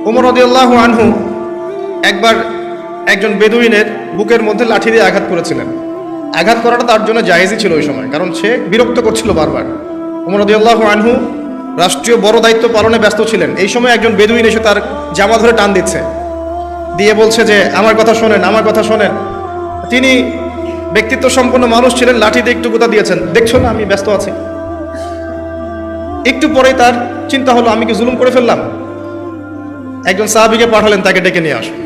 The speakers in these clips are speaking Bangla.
ওমর রাদিয়াল্লাহু আনহু একবার একজন বেদুইনের বুকের মধ্যে লাঠি দিয়ে আঘাত করেছিলেন। আঘাত করাটা তার জন্য জায়েজই ছিল ওই সময়, কারণ সে বিরক্ত করছিল বারবার। ওমর রাদিয়াল্লাহু আনহু রাষ্ট্রীয় বড় দায়িত্ব পালনে ব্যস্ত ছিলেন। এই সময় একজন বেদুইন এসে তার জামা ধরে টান দিচ্ছে, দিয়ে বলছে যে আমার কথা শোনেন, আমার কথা শোনেন। তিনি ব্যক্তিত্ব সম্পন্ন মানুষ ছিলেন, লাঠি দিয়ে একটু গুতা দিয়েছেন, দেখছো না আমি ব্যস্ত আছি। একটু পরেই তার চিন্তা হলো আমি কি জুলুম করে ফেললাম। একজন সাহাবীকে পাঠালেন তাকে ডেকে নিয়ে আসুন।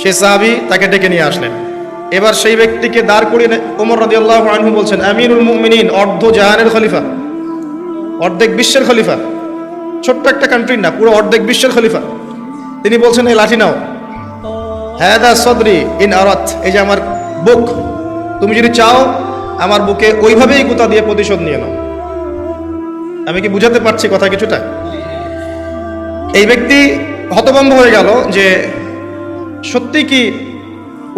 সেই সাহাবী তাকে ডেকে নিয়ে আসলেন। এবার সেই ব্যক্তিকে দাঁড় করিয়ে ওমর রাদিয়াল্লাহু আনহু বলছেন, আমিরুল মুমিনিন, অর্ধ জাহানের খলিফা, অর্ধেক বিশ্বের খলিফা, ছোট্ট একটা কান্ট্রির না, পুরো অর্ধেক বিশ্বের খলিফা। তিনি বলছেন এই লাঠি নাও, হাদা সদরি ইন আরাত, এই যে আমার বুক, তুমি যদি চাও আমার বুকে ওইভাবেই গুতা দিয়ে প্রতিশোধ নিয়ে নাও। আমি কি বুঝাতে পারছি কথা কিছুটা? এই ব্যক্তি হতভম্ব হয়ে গেল যে সত্যি কি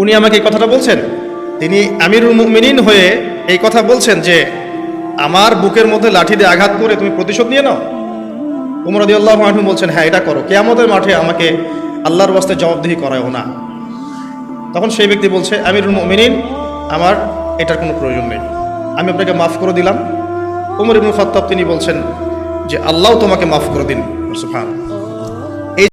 উনি আমাকে এই কথাটা বলছেন? তিনি আমিরুল মুমিনিন হয়ে এই কথা বলছেন যে আমার বুকের মধ্যে লাঠি দিয়ে আঘাত করে তুমি প্রতিশোধ নিয়ে নাও। ওমর রাদিয়াল্লাহু আনহু বলছেন, হ্যাঁ এটা করো, কিয়ামতের মাঠে আমাকে আল্লাহর ওয়াস্তে জবাবদিহি করায়ও না। তখন সেই ব্যক্তি বলছে, আমিরুল মুমিনিন, আমার এটার কোনো প্রয়োজন নেই, আমি আপনাকে মাফ করে দিলাম। ওমর ইবনে খাত্তাব তিনি বলছেন যে আল্লাহ তোমাকে মাফ করে দিন। সুবহানাল্লাহ।